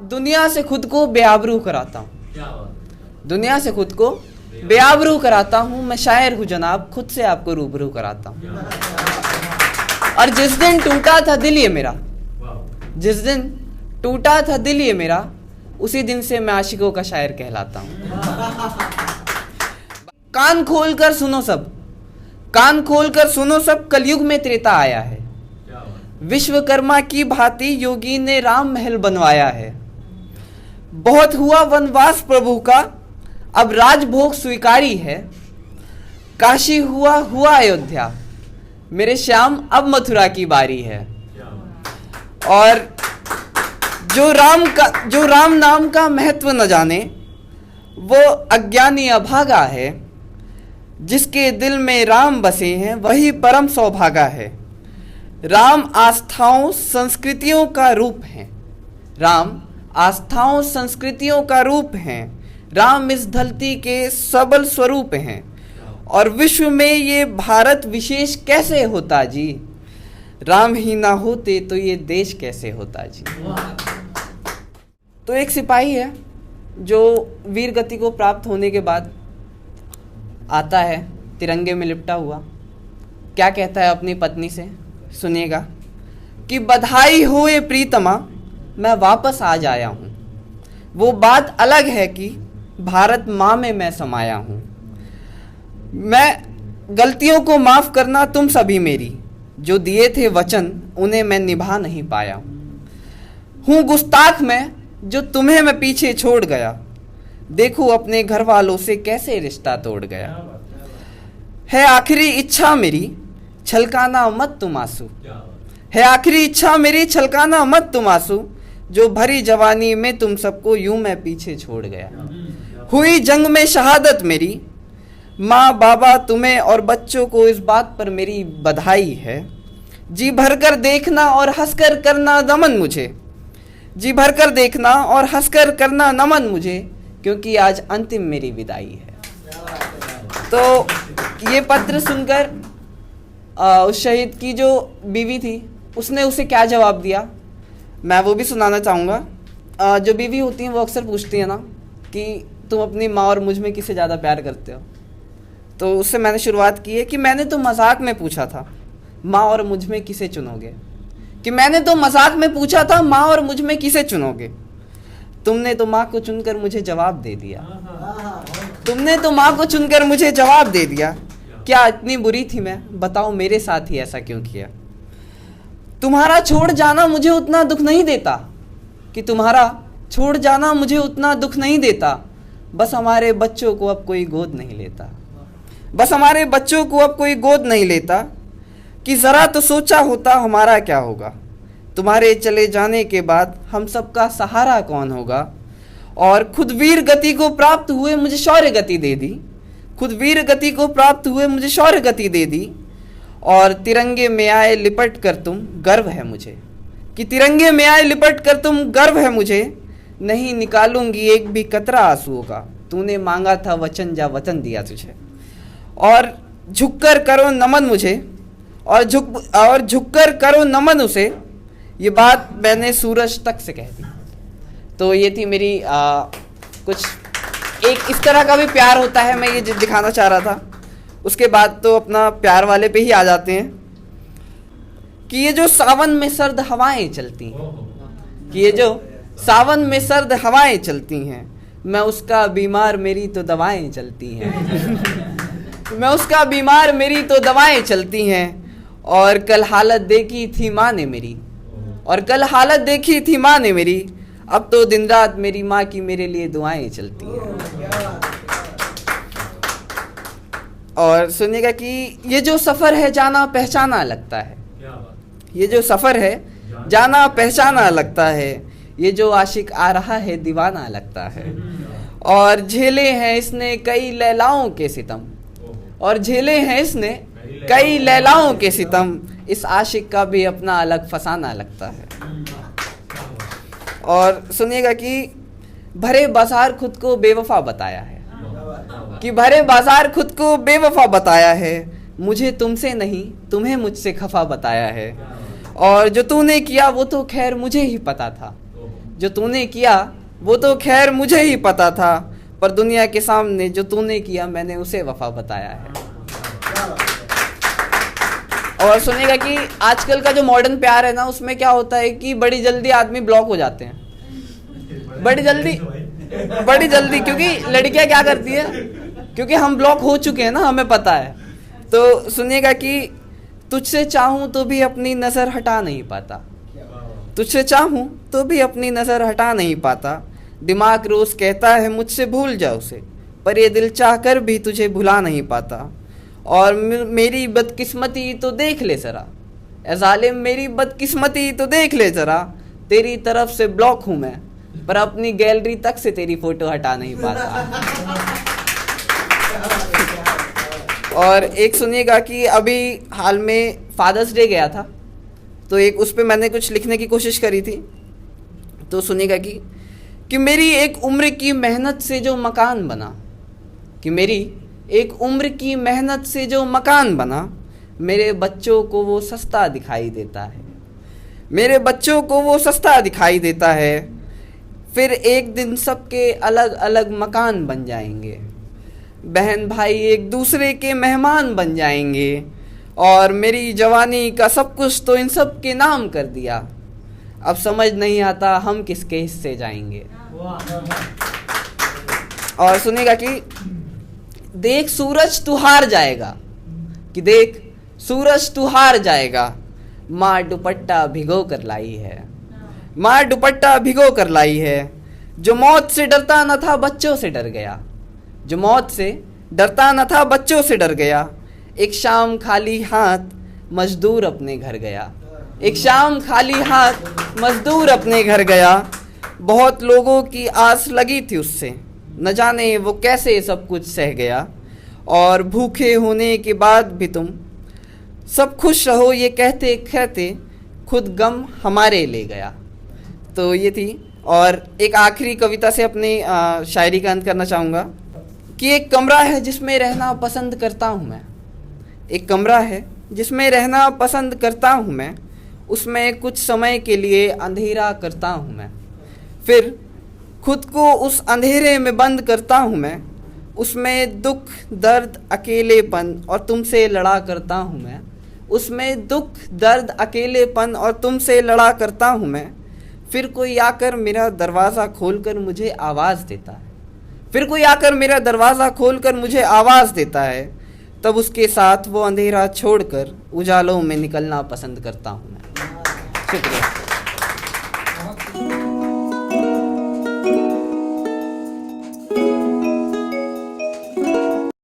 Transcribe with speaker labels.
Speaker 1: दुनिया से खुद को बेआबरू कराता हूँ, दुनिया से खुद को बेआबरू कराता हूँ। मैं शायर हूँ जनाब, खुद से आपको रूबरू कराता हूँ। और जिस दिन टूटा था दिल ये मेरा, जिस दिन टूटा था दिल ये मेरा, उसी दिन से मैं आशिकों का शायर कहलाता हूँ। कान खोल कर सुनो सब, कान खोल कर सुनो सब, कलयुग में त्रेता आया है। विश्वकर्मा की भांति योगी ने राम महल बनवाया है। बहुत हुआ वनवास प्रभु का, अब राजभोग स्वीकारी है। काशी हुआ हुआ अयोध्या, मेरे श्याम अब मथुरा की बारी है। और जो राम नाम का महत्व न जाने, वो अज्ञानी अभागा है। जिसके दिल में राम बसे हैं, वही परम सौभागा है। राम आस्थाओं संस्कृतियों का रूप है, राम आस्थाओं संस्कृतियों का रूप हैं। राम इस धरती के सबल स्वरूप हैं। और विश्व में ये भारत विशेष कैसे होता जी, राम ही ना होते तो ये देश कैसे होता जी। तो एक सिपाही है जो वीर गति को प्राप्त होने के बाद आता है तिरंगे में लिपटा हुआ। क्या कहता है अपनी पत्नी से, सुनिएगा कि बधाई हो ये प्रीतमा, मैं वापस आज आया हूँ। वो बात अलग है कि भारत माँ में मैं समाया हूँ। मैं गलतियों को माफ़ करना तुम सभी मेरी, जो दिए थे वचन उन्हें मैं निभा नहीं पाया हूँ। गुस्ताख मैं जो तुम्हें मैं पीछे छोड़ गया, देखो अपने घर वालों से कैसे रिश्ता तोड़ गया। है आखिरी इच्छा मेरी, छलकाना मत तुम आंसू। है आखिरी इच्छा मेरी, छलकाना मत तुम आंसू। जो भरी जवानी में तुम सबको यूं मैं पीछे छोड़ गया। हुई जंग में शहादत मेरी, माँ बाबा तुम्हें और बच्चों को इस बात पर मेरी बधाई है। जी भरकर देखना और हंसकर करना नमन मुझे, जी भरकर देखना और हंसकर करना नमन मुझे, क्योंकि आज अंतिम मेरी विदाई है। तो ये पत्र सुनकर उस शहीद की जो बीवी थी उसने उसे क्या जवाब दिया, मैं वो भी सुनाना चाहूँगा। जो बीवी होती हैं वो अक्सर पूछती है ना कि तुम अपनी माँ और मुझ में किसे ज़्यादा प्यार करते हो। तो उससे मैंने शुरुआत की है कि मैंने तो मजाक में पूछा था माँ और मुझ में किसे चुनोगे, कि मैंने तो मजाक में पूछा था माँ और मुझ में किसे चुनोगे। तुमने तो माँ को चुनकर मुझे जवाब दे दिया, तुमने तो माँ को चुनकर मुझे जवाब दे दिया। क्या इतनी बुरी थी मैं, बताओ मेरे साथ ही ऐसा क्यों किया। तुम्हारा छोड़ जाना मुझे उतना दुख नहीं देता, कि तुम्हारा छोड़ जाना मुझे उतना दुख नहीं देता। बस हमारे बच्चों को अब कोई गोद नहीं लेता, बस हमारे बच्चों को अब कोई गोद नहीं लेता। कि ज़रा तो सोचा होता हमारा क्या होगा, तुम्हारे चले जाने के बाद हम सबका सहारा कौन होगा। और खुद वीर गति को प्राप्त हुए मुझे शौर्य गति दे दी, खुद वीर गति को प्राप्त हुए मुझे शौर्य गति दे दी। और तिरंगे में आए लिपट कर तुम, गर्व है मुझे, कि तिरंगे में आए लिपट कर तुम, गर्व है मुझे। नहीं निकालूंगी एक भी कतरा आंसुओं का, तूने मांगा था वचन जा वतन दिया तुझे। और झुककर करो नमन मुझे, और झुककर करो नमन उसे। ये बात मैंने सूरज तक से कह दी। तो ये थी मेरी कुछ एक इस तरह का भी प्यार होता है, मैं ये दिखाना चाह रहा था। उसके बाद तो अपना प्यार वाले पे ही आ जाते हैं कि ये जो सावन में सर्द हवाएं चलती हैं, कि ये जो सावन में सर्द हवाएं चलती हैं, मैं उसका बीमार मेरी तो दवाएं चलती हैं। मैं उसका बीमार मेरी तो दवाएं चलती हैं। और कल हालत देखी थी माँ ने मेरी, और कल हालत देखी थी माँ ने मेरी, अब तो दिन रात मेरी माँ की मेरे लिए दुआएं चलती हैं। और सुनिएगा कि ये जो सफ़र है जाना पहचाना लगता है, ये जो सफ़र है जाना पहचाना लगता है। ये जो आशिक आ रहा है दीवाना लगता है। और झेले हैं इसने कई लैलाओं के सितम, और झेले हैं इसने कई लैलाओं के सितम। इस आशिक का भी अपना अलग फसाना लगता है। और सुनिएगा कि भरे बाजार खुद को बेवफा बताया है, कि भरे बाजार खुद को बेवफा बताया है। मुझे तुमसे नहीं तुम्हें मुझसे खफा बताया है। और जो तूने किया वो तो खैर मुझे ही पता था, जो तूने किया वो तो खैर मुझे ही पता था, पर दुनिया के सामने जो तूने किया मैंने उसे वफा बताया है। और सुनिएगा कि आजकल का जो मॉडर्न प्यार है ना, उसमें क्या होता है कि बड़ी जल्दी आदमी ब्लॉक हो जाते हैं, बड़ी जल्दी, क्योंकि लड़कियां क्या करती है, क्योंकि हम ब्लॉक हो चुके हैं ना, हमें पता है। तो सुनिएगा कि तुझसे चाहूं तो भी अपनी नजर हटा नहीं पाता, तुझसे चाहूं तो भी अपनी नजर हटा नहीं पाता, दिमाग रोज कहता है मुझसे भूल जा उसे, पर ये दिल चाह कर भी तुझे भुला नहीं पाता। और मेरी बदकिस्मती तो देख ले जरा, ए जालिम मेरी बदकिस्मती तो देख ले जरा, तेरी तरफ से ब्लॉक हूं मैं, पर अपनी गैलरी तक से तेरी फोटो हटा नहीं पाता। और एक सुनिएगा कि अभी हाल में फादर्स डे गया था, तो एक उस पे मैंने कुछ लिखने की कोशिश करी थी। तो सुनिएगा कि मेरी एक उम्र की मेहनत से जो मकान बना, कि मेरी एक उम्र की मेहनत से जो मकान बना, मेरे बच्चों को वो सस्ता दिखाई देता है, मेरे बच्चों को वो सस्ता दिखाई देता है। फिर एक दिन सबके अलग अलग मकान बन जाएंगे, बहन भाई एक दूसरे के मेहमान बन जाएंगे, और मेरी जवानी का सब कुछ तो इन सब के नाम कर दिया, अब समझ नहीं आता हम किसके हिस्से जाएंगे। और सुनेगा कि देख सूरज तू हार जाएगा, कि देख सूरज तू हार जाएगा, माँ दुपट्टा भिगो कर लाई है, माँ दुपट्टा भिगो कर लाई है। जो मौत से डरता न था बच्चों से डर गया, जो मौत से डरता न था बच्चों से डर गया। एक शाम खाली हाथ मजदूर अपने घर गया, एक शाम खाली हाथ मजदूर अपने घर गया। बहुत लोगों की आस लगी थी उससे, न जाने वो कैसे सब कुछ सह गया। और भूखे होने के बाद भी तुम सब खुश रहो ये कहते कहते, खुद गम हमारे ले गया। तो ये थी। और एक आखिरी कविता से अपनी शायरी का अंत करना चाहूँगा कि एक कमरा है जिसमें रहना पसंद करता हूँ मैं, एक कमरा है जिसमें रहना पसंद करता हूँ मैं, उसमें कुछ समय के लिए अंधेरा करता हूँ मैं, फिर खुद को उस अंधेरे में बंद करता हूँ मैं, उसमें दुख दर्द अकेलेपन और तुमसे लड़ा करता हूँ मैं, उसमें दुख दर्द अकेलेपन और तुमसे लड़ा करता हूँ मैं। फिर कोई आकर मेरा दरवाज़ा खोलकर मुझे आवाज़ देता है, फिर कोई आकर मेरा दरवाज़ा खोलकर मुझे आवाज़ देता है, तब उसके साथ वो अंधेरा छोड़कर उजालों में निकलना पसंद करता हूँ मैं। शुक्रिया।